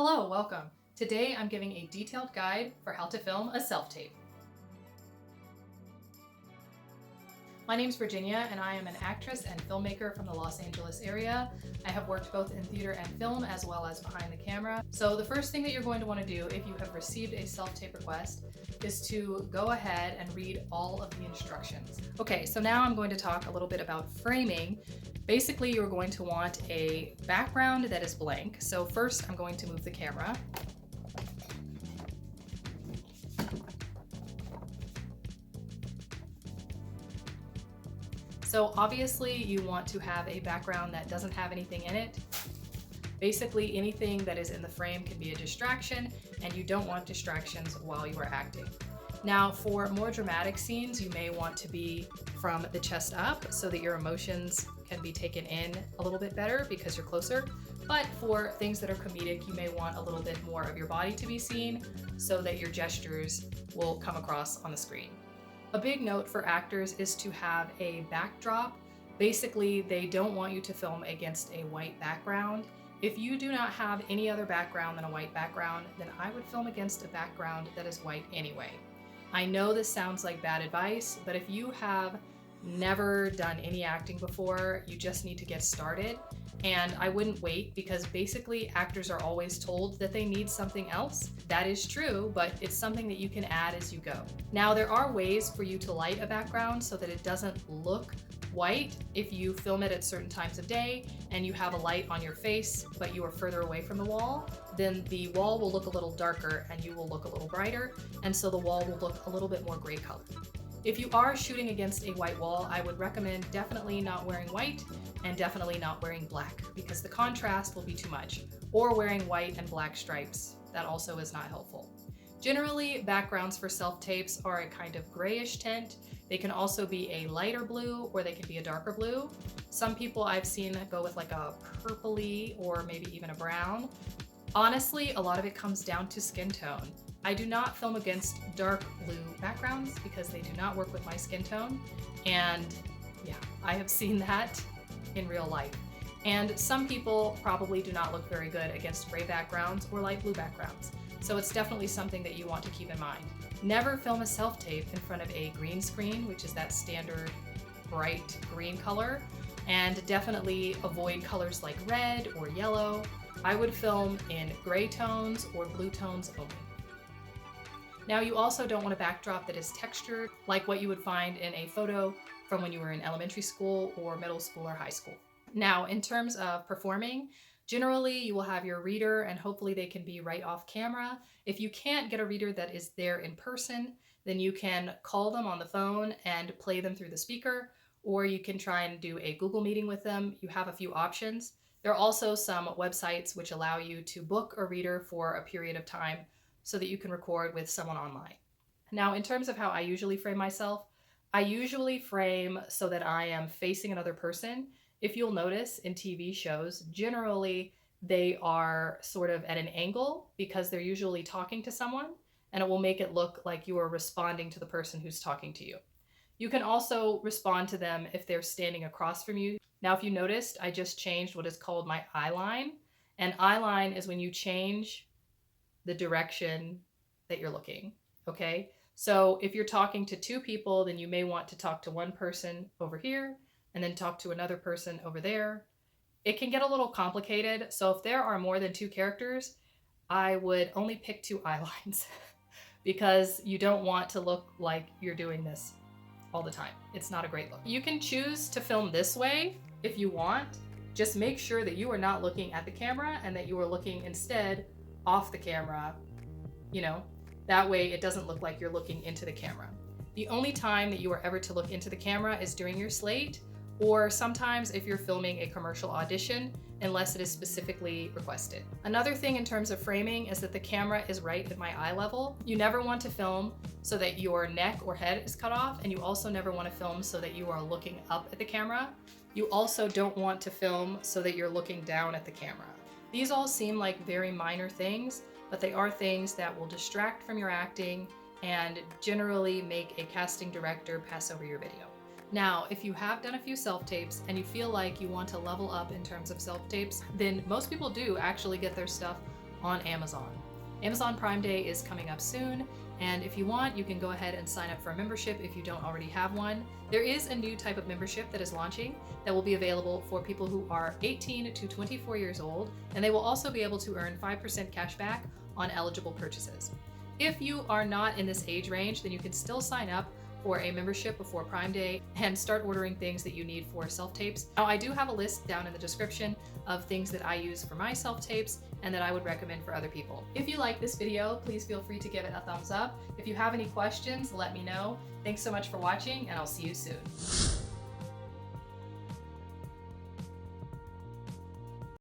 Hello, welcome. Today I'm giving a detailed guide for how to film a self-tape. My name's Virginia and I am an actress and filmmaker from the Los Angeles area. I have worked both in theater and film as well as behind the camera. So the first thing that you're going to want to do if you have received a self-tape request is to go ahead and read all of the instructions. Okay, so now I'm going to talk a little bit about framing. Basically, you're going to want a background that is blank. So first I'm going to move the camera. So obviously you want to have a background that doesn't have anything in it. Basically anything that is in the frame can be a distraction, and you don't want distractions while you are acting. Now for more dramatic scenes, you may want to be from the chest up so that your emotions can be taken in a little bit better because you're closer. But for things that are comedic, you may want a little bit more of your body to be seen so that your gestures will come across on the screen. A big note for actors is to have a backdrop. Basically, they don't want you to film against a white background. If you do not have any other background than a white background, then I would film against a background that is white anyway. I know this sounds like bad advice, but if you have never done any acting before, you just need to get started. And I wouldn't wait, because basically actors are always told that they need something else. That is true, but it's something that you can add as you go. Now there are ways for you to light a background so that it doesn't look white. If you film it at certain times of day and you have a light on your face, but you are further away from the wall, then the wall will look a little darker and you will look a little brighter, and so the wall will look a little bit more gray colored. If you are shooting against a white wall, I would recommend definitely not wearing white and definitely not wearing black, because the contrast will be too much, or wearing white and black stripes. That also is not helpful. Generally, backgrounds for self-tapes are a kind of grayish tint. They can also be a lighter blue, or they can be a darker blue. Some people I've seen go with like a purpley or maybe even a brown. Honestly, a lot of it comes down to skin tone. I do not film against dark blue backgrounds because they do not work with my skin tone. And yeah, I have seen that in real life. And some people probably do not look very good against gray backgrounds or light blue backgrounds. So it's definitely something that you want to keep in mind. Never film a self-tape in front of a green screen, which is that standard bright green color. And definitely avoid colors like red or yellow. I would film in gray tones or blue tones only. Now you also don't want a backdrop that is textured, like what you would find in a photo from when you were in elementary school or middle school or high school. Now, in terms of performing, generally you will have your reader, and hopefully they can be right off camera. If you can't get a reader that is there in person, then you can call them on the phone and play them through the speaker, or you can try and do a Google meeting with them. You have a few options. There are also some websites which allow you to book a reader for a period of time so that you can record with someone online. Now, in terms of how I usually frame myself, I usually frame so that I am facing another person. If you'll notice in TV shows, generally they are sort of at an angle because they're usually talking to someone, and it will make it look like you are responding to the person who's talking to you. You can also respond to them if they're standing across from you. Now, if you noticed, I just changed what is called my eye line. And eye line is when you change the direction that you're looking, okay? So if you're talking to two people, then you may want to talk to one person over here and then talk to another person over there. It can get a little complicated. So if there are more than two characters, I would only pick two eye lines because you don't want to look like you're doing this all the time. It's not a great look. You can choose to film this way if you want. Just make sure that you are not looking at the camera and that you are looking instead off the camera, that way it doesn't look like you're looking into the camera. The only time that you are ever to look into the camera is during your slate, or sometimes if you're filming a commercial audition, unless it is specifically requested. Another thing in terms of framing is that the camera is right at my eye level. You never want to film so that your neck or head is cut off, and you also never want to film so that you are looking up at the camera. You also don't want to film so that you're looking down at the camera. These all seem like very minor things, but they are things that will distract from your acting and generally make a casting director pass over your video. Now, if you have done a few self-tapes and you feel like you want to level up in terms of self-tapes, then most people do actually get their stuff on Amazon. Amazon Prime Day is coming up soon, and if you want, you can go ahead and sign up for a membership if you don't already have one. There is a new type of membership that is launching that will be available for people who are 18 to 24 years old, and they will also be able to earn 5% cash back on eligible purchases. If you are not in this age range, then you can still sign up for a membership before Prime Day and start ordering things that you need for self-tapes. Now, I do have a list down in the description of things that I use for my self-tapes and that I would recommend for other people. If you like this video, please feel free to give it a thumbs up. If you have any questions, let me know. Thanks so much for watching, and I'll see you soon.